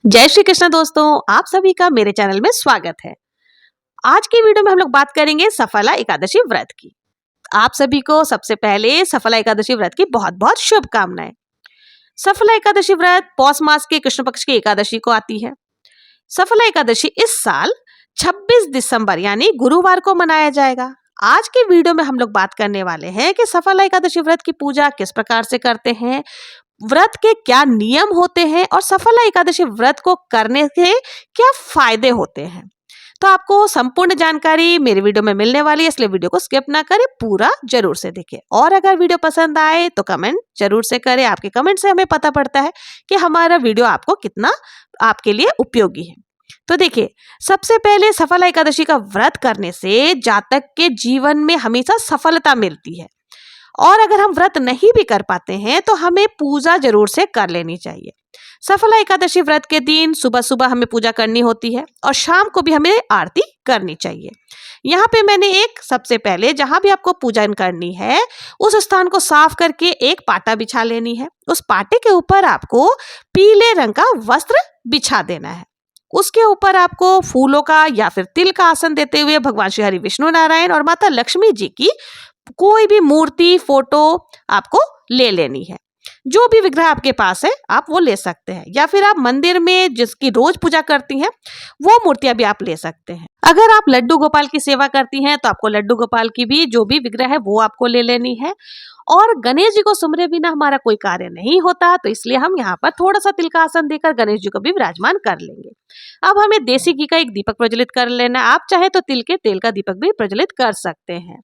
जय श्री कृष्ण दोस्तों, आप सभी का मेरे चैनल में स्वागत है। आज की वीडियो में हम लोग बात करेंगे सफला एकादशी व्रत की। आप सभी को सबसे पहले सफला एकादशी व्रत की बहुत बहुत शुभकामनाएं। सफला एकादशी व्रत पौष मास के कृष्ण पक्ष की एकादशी को आती है। सफला एकादशी इस साल 26 दिसंबर यानी गुरुवार को मनाया जाएगा। आज के वीडियो में हम लोग बात करने वाले हैं कि सफला एकादशी व्रत की पूजा किस प्रकार से करते हैं, व्रत के क्या नियम होते हैं और सफला एकादशी व्रत को करने के क्या फायदे होते हैं। तो आपको संपूर्ण जानकारी मेरे वीडियो में मिलने वाली है, इसलिए वीडियो को स्किप ना करें, पूरा जरूर से देखें। और अगर वीडियो पसंद आए तो कमेंट जरूर से करें। आपके कमेंट से हमें पता पड़ता है कि हमारा वीडियो आपको कितना आपके लिए उपयोगी है। तो देखिए, सबसे पहले सफला एकादशी का व्रत करने से जातक के जीवन में हमेशा सफलता मिलती है। और अगर हम व्रत नहीं भी कर पाते हैं तो हमें पूजा जरूर से कर लेनी चाहिए। सफला एकादशी व्रत के दिन सुबह सुबह हमें पूजा करनी होती है और शाम को भी हमें आरती करनी चाहिए। यहाँ पे मैंने एक सबसे पहले जहां भी आपको पूजन करनी है उस स्थान को साफ करके एक पाटा बिछा लेनी है। उस पाटे के ऊपर आपको पीले रंग का वस्त्र बिछा देना है। उसके ऊपर आपको फूलों का या फिर तिल का आसन देते हुए भगवान श्री हरि विष्णु नारायण और माता लक्ष्मी जी की कोई भी मूर्ति फोटो आपको ले लेनी है। जो भी विग्रह आपके पास है आप वो ले सकते हैं, या फिर आप मंदिर में जिसकी रोज पूजा करती हैं वो मूर्तियां भी आप ले सकते हैं। अगर आप लड्डू गोपाल की सेवा करती हैं तो आपको लड्डू गोपाल की भी जो भी विग्रह है वो आपको ले लेनी है। और गणेश जी को सुमरे बिना हमारा कोई कार्य नहीं होता, तो इसलिए हम यहाँ पर थोड़ा सा तिल का आसन देकर गणेश जी को भी विराजमान कर लेंगे। अब हमें देसी घी का एक दीपक प्रज्वलित कर लेना। आप चाहे तो तिल के तेल का दीपक भी प्रज्वलित कर सकते हैं,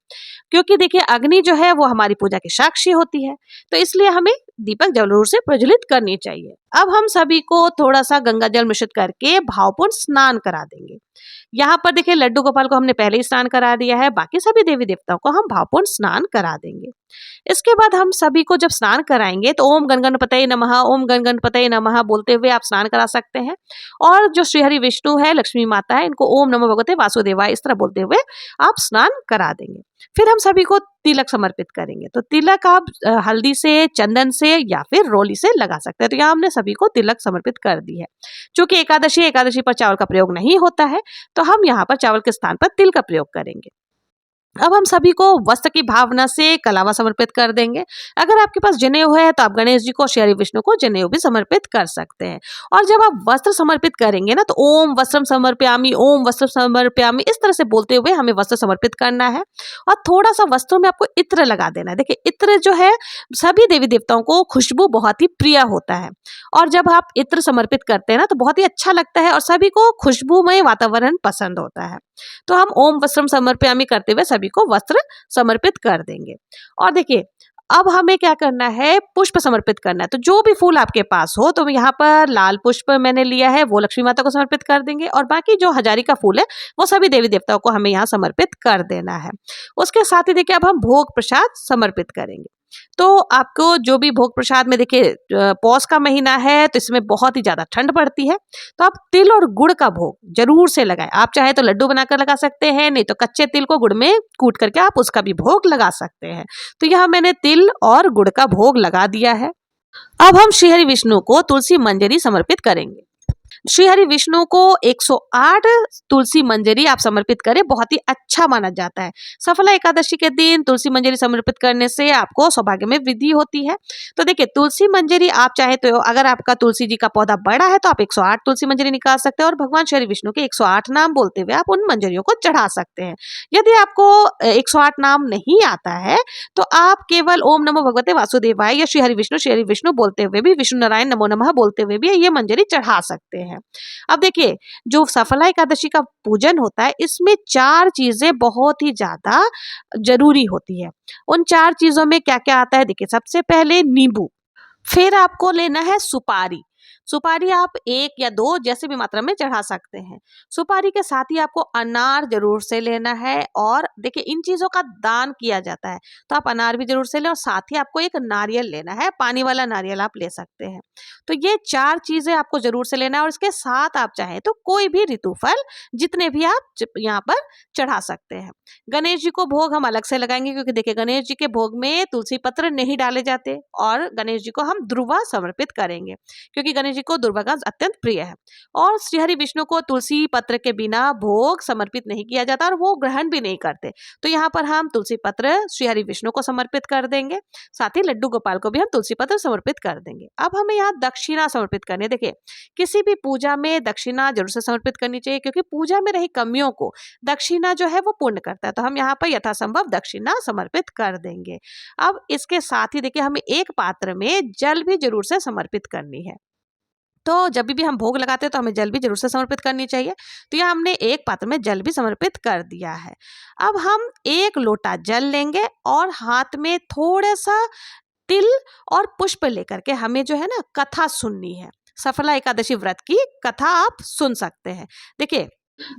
क्योंकि देखिए अग्नि जो है वो हमारी पूजा की साक्षी होती है, तो इसलिए हमें दीपक जरूर से प्रज्वलित करनी चाहिए। अब हम सभी को थोड़ा सा गंगा जल मिश्रित करके भावपूर्ण स्नान करा देंगे। यहाँ पर देखिए लड्डू गोपाल को हमने पहले ही स्नान करा दिया है, बाकी सभी देवी देवताओं को हम भावपूर्ण स्नान करा देंगे। इसके बाद हम सभी को जब स्नान कराएंगे तो ओम गण गणपतये नमः, ओम गण गणपतये नमः बोलते हुए आप स्नान करा सकते हैं। और जो श्री हरि विष्णु है, लक्ष्मी माता है, इनको ओम नमो भगवते वासुदेवाय इस तरह बोलते हुए आप स्नान करा देंगे। फिर हम सभी को तिलक समर्पित करेंगे। तो तिलक आप हल्दी से, चंदन से या फिर रोली से लगा सकते हैं। तो यहाँ हमने सभी को तिलक समर्पित कर दी है। चूंकि एकादशी पर चावल का प्रयोग नहीं होता है, तो हम यहाँ पर चावल के स्थान पर तिल का प्रयोग करेंगे। अब हम सभी को वस्त्र की भावना से कलावा समर्पित कर देंगे। अगर आपके पास जनेऊ है तो आप गणेश जी को, श्री हरि विष्णु को जनेऊ भी समर्पित कर सकते हैं। और जब आप वस्त्र समर्पित करेंगे ना तो ओम वस्त्रम समर्पयामि, ओम वस्त्र समर्पयामि इस तरह से बोलते हुए हमें वस्त्र समर्पित करना है। और थोड़ा सा वस्त्रों में आपको इत्र लगा देना है। देखिए इत्र जो है सभी देवी देवताओं को खुशबू बहुत ही प्रिय होता है, और जब आप इत्र समर्पित करते हैं ना तो बहुत ही अच्छा लगता है और सभी को खुशबूमय वातावरण पसंद होता है। तो हम ओम वस्त्रम समर्पयामि करते हुए सभी को वस्त्र समर्पित कर देंगे। और देखिए अब हमें क्या करना है, पुष्प समर्पित करना है। तो जो भी फूल आपके पास हो, तो यहाँ पर लाल पुष्प मैंने लिया है, वो लक्ष्मी माता को समर्पित कर देंगे। और बाकी जो हजारी का फूल है वो सभी देवी देवताओं को हमें यहाँ समर्पित कर देना है। उसके साथ ही देखिए अब हम भोग प्रसाद समर्पित करेंगे। तो आपको जो भी भोग प्रसाद में, देखिए पौष का महीना है तो इसमें बहुत ही ज्यादा ठंड पड़ती है, तो आप तिल और गुड़ का भोग जरूर से लगाएं। आप चाहे तो लड्डू बनाकर लगा सकते हैं, नहीं तो कच्चे तिल को गुड़ में कूट करके आप उसका भी भोग लगा सकते हैं। तो यहाँ मैंने तिल और गुड़ का भोग लगा दिया है। अब हम श्री हरि विष्णु को तुलसी मंजरी समर्पित करेंगे। श्री हरि विष्णु को 108 तुलसी मंजरी आप समर्पित करें, बहुत ही अच्छा माना जाता है। सफला एकादशी के दिन तुलसी मंजरी समर्पित करने से आपको सौभाग्य में वृद्धि होती है। तो देखिए तुलसी मंजरी आप चाहे तो, अगर आपका तुलसी जी का पौधा बड़ा है तो आप 108 तुलसी मंजरी निकाल सकते हैं और भगवान श्री हरि विष्णु के 108 नाम बोलते हुए आप उन मंजरियों को चढ़ा सकते हैं। यदि आपको 108 नाम नहीं आता है तो आप केवल ओम नमो भगवते वासुदेवाय या श्री हरि विष्णु बोलते हुए भी, विष्णु नारायण नमो नमः बोलते हुए भी ये मंजरी चढ़ा सकते हैं। अब देखिए जो सफला एकादशी का पूजन होता है इसमें 4 चीजें बहुत ही ज्यादा जरूरी होती है। उन 4 चीजों में क्या क्या आता है, देखिए सबसे पहले नींबू, फिर आपको लेना है सुपारी। सुपारी आप 1 या 2 जैसे भी मात्रा में चढ़ा सकते हैं। सुपारी के साथ ही आपको अनार जरूर से लेना है, और देखिए इन चीजों का दान किया जाता है तो आप अनार भी जरूर से लें। और साथ ही आपको एक नारियल लेना है, पानी वाला नारियल आप ले सकते हैं। तो ये 4 चीजें आपको जरूर से लेना है, और इसके साथ आप चाहें तो कोई भी ऋतु फल जितने भी आप यहाँ पर चढ़ा सकते हैं। गणेश जी को भोग हम अलग से लगाएंगे, क्योंकि देखिए गणेश जी के भोग में तुलसी पत्र नहीं डाले जाते, और गणेश जी को हम ध्रुवा समर्पित करेंगे, क्योंकि गणेश जी को दुर्वा का अत्यंत प्रिय है। और श्रीहरि विष्णु को तुलसी पत्र के बिना भोग समर्पित नहीं किया जाता और वो ग्रहण भी नहीं करते। तो यहाँ पर हम तुलसी पत्र श्रीहरि विष्णु को समर्पित कर देंगे, साथ ही लड्डू गोपाल को भी हम तुलसी पत्र समर्पित कर देंगे। अब हमें यहाँ दक्षिणा समर्पित करनी है। देखिए, किसी भी पूजा में दक्षिणा जरूर से समर्पित करनी चाहिए, क्योंकि पूजा में रही कमियों को दक्षिणा जो है वो पूर्ण करता है। तो हम यहाँ पर यथासंभव दक्षिणा समर्पित कर देंगे। अब इसके साथ ही देखिए, हमें एक पात्र में जल भी जरूर से समर्पित करनी है। तो जब भी हम भोग लगाते हैं तो हमें जल भी जरूर से समर्पित करनी चाहिए। तो यह हमने एक पात्र में जल भी समर्पित कर दिया है। अब हम एक लोटा जल लेंगे और हाथ में थोड़ा सा तिल और पुष्प लेकर के हमें जो है ना कथा सुननी है। सफला एकादशी व्रत की कथा आप सुन सकते हैं। देखिए,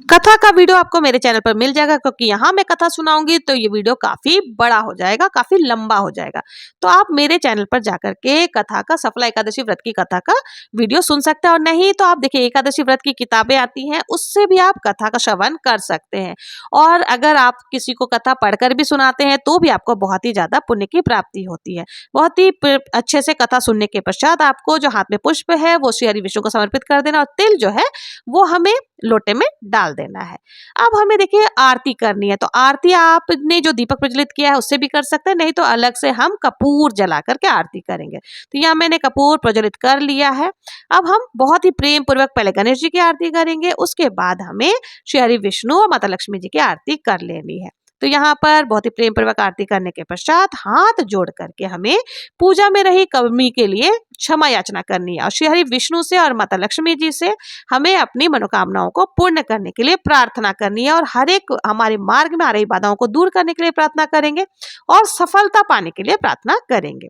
कथा का वीडियो आपको मेरे चैनल पर मिल जाएगा, क्योंकि यहाँ मैं कथा सुनाऊंगी तो ये वीडियो काफी बड़ा हो जाएगा, काफी लंबा हो जाएगा। तो आप मेरे चैनल पर जाकर के कथा का, सफला एकादशी व्रत की कथा का वीडियो सुन सकते हैं। और नहीं तो आप देखिए, एकादशी व्रत की किताबें आती हैं, उससे भी आप कथा का श्रवण कर सकते हैं। और अगर आप किसी को कथा पढ़कर भी सुनाते हैं तो भी आपको बहुत ही ज्यादा पुण्य की प्राप्ति होती है। बहुत ही अच्छे से कथा सुनने के पश्चात आपको जो हाथ में पुष्प है वो श्री विष्णु को समर्पित कर देना, और तिल जो है वो हमें लोटे में डाल देना है। अब हमें देखिए आरती करनी है। तो आरती आपने जो दीपक प्रज्वलित किया है उससे भी कर सकते हैं, नहीं तो अलग से हम कपूर जला करके आरती करेंगे। तो यहाँ मैंने कपूर प्रज्वलित कर लिया है। अब हम बहुत ही प्रेम पूर्वक पहले गणेश जी की आरती करेंगे, उसके बाद हमें श्री हरि विष्णु और माता लक्ष्मी जी की आरती कर लेनी है। तो यहाँ पर बहुत ही प्रेम पूर्वक आरती करने के पश्चात हाथ जोड़ करके हमें पूजा में रही कमी के लिए क्षमा याचना करनी है, और श्री हरि विष्णु से और माता लक्ष्मी जी से हमें अपनी मनोकामनाओं को पूर्ण करने के लिए प्रार्थना करनी है, और हर एक हमारे मार्ग में आ रही बाधाओं को दूर करने के लिए प्रार्थना करेंगे और सफलता पाने के लिए प्रार्थना करेंगे।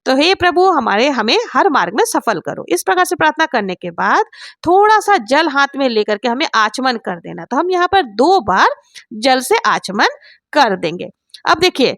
तो हे प्रभु, हमें हर मार्ग में सफल करो। इस प्रकार से प्रार्थना करने के बाद थोड़ा सा जल हाथ में लेकर के हमें आचमन कर देना। तो हम यहाँ पर 2 बार जल से आचमन कर देंगे। अब देखिए,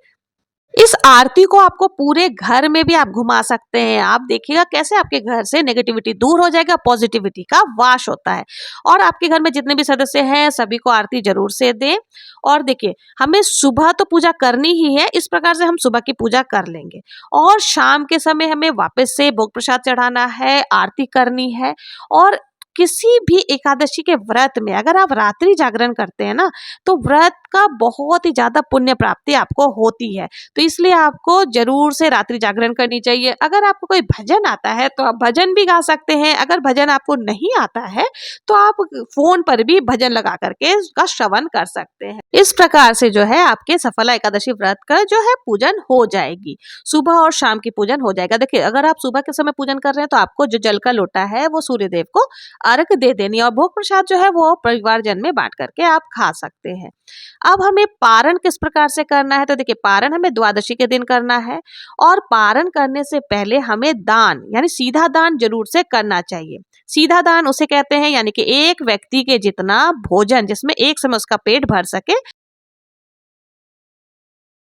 इस आरती को आपको पूरे घर में भी आप घुमा सकते हैं। आप देखिएगा कैसे आपके घर से नेगेटिविटी दूर हो जाएगा, पॉजिटिविटी का वास होता है। और आपके घर में जितने भी सदस्य हैं सभी को आरती जरूर से दें। और देखिए, हमें सुबह तो पूजा करनी ही है, इस प्रकार से हम सुबह की पूजा कर लेंगे, और शाम के समय हमें वापस से भोग प्रसाद चढ़ाना है, आरती करनी है। और किसी भी एकादशी के व्रत में अगर आप रात्रि जागरण करते हैं ना, तो व्रत का बहुत ही ज्यादा पुण्य प्राप्ति आपको होती है। तो इसलिए आपको जरूर से रात्रि जागरण करनी चाहिए। अगर आपको कोई भजन आता है तो आप भजन भी गा सकते हैं। अगर भजन आपको नहीं आता है तो आप फोन पर भी भजन लगा करके उसका श्रवण कर सकते हैं। इस प्रकार से जो है आपके सफला एकादशी व्रत का जो है पूजन हो जाएगी। सुबह और शाम की पूजन हो जाएगा। देखिए, अगर आप सुबह के समय पूजन कर रहे हैं तो आपको जो जल का लोटा है वो सूर्य देव को अर्घ दे देनी, और भोग प्रसाद जो है वो परिवारजन में बांट करके आप खा सकते हैं। अब हमें पारण किस प्रकार से करना है, तो देखिए, पारण हमें द्वादशी के दिन करना है, और पारण करने से पहले हमें दान यानी सीधा दान जरूर से करना चाहिए। सीधा दान उसे कहते हैं, यानी कि एक व्यक्ति के जितना भोजन जिसमें एक समय उसका पेट भर सके,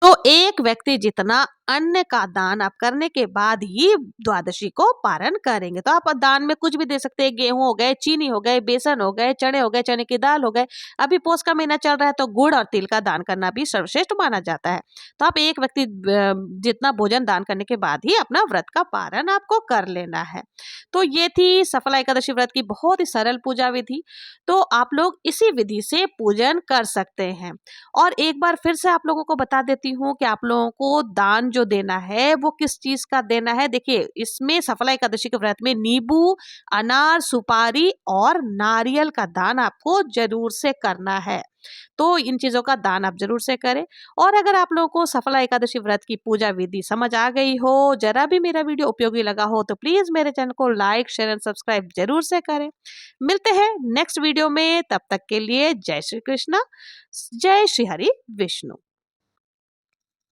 तो एक व्यक्ति जितना अन्न का दान आप करने के बाद ही द्वादशी को पारण करेंगे। तो आप दान में कुछ भी दे सकते हैं, गेहूं हो गए, चीनी हो गए, बेसन हो गए, चने हो गए, चने की दाल हो गए। अभी पोष का महीना चल रहा है तो गुड़ और तिल का दान करना भी सर्वश्रेष्ठ माना जाता है। तो आप एक व्यक्ति जितना भोजन दान करने के बाद ही अपना व्रत का पारण आपको कर लेना है। तो ये थी सफला एकादशी व्रत की बहुत ही सरल पूजा विधि। तो आप लोग इसी विधि से पूजन कर सकते हैं। और एक बार फिर से आप लोगों को बता देती हूँ कि आप लोगों को दान जो देना है वो किस चीज का देना है। देखिए, इसमें सफला एकादशी के व्रत में नींबू, अनार, सुपारी और नारियल का दान आपको जरूर से करना है। तो इन चीजों का दान आप जरूर से करें। और अगर आप लोगों को सफला एकादशी व्रत की पूजा विधि समझ आ गई हो, जरा भी मेरा वीडियो उपयोगी लगा हो, तो प्लीज मेरे चैनल को लाइक, शेयर एंड सब्सक्राइब जरूर से करें। मिलते हैं नेक्स्ट वीडियो में, तब तक के लिए जय श्री कृष्णा, जय श्री हरि विष्णु।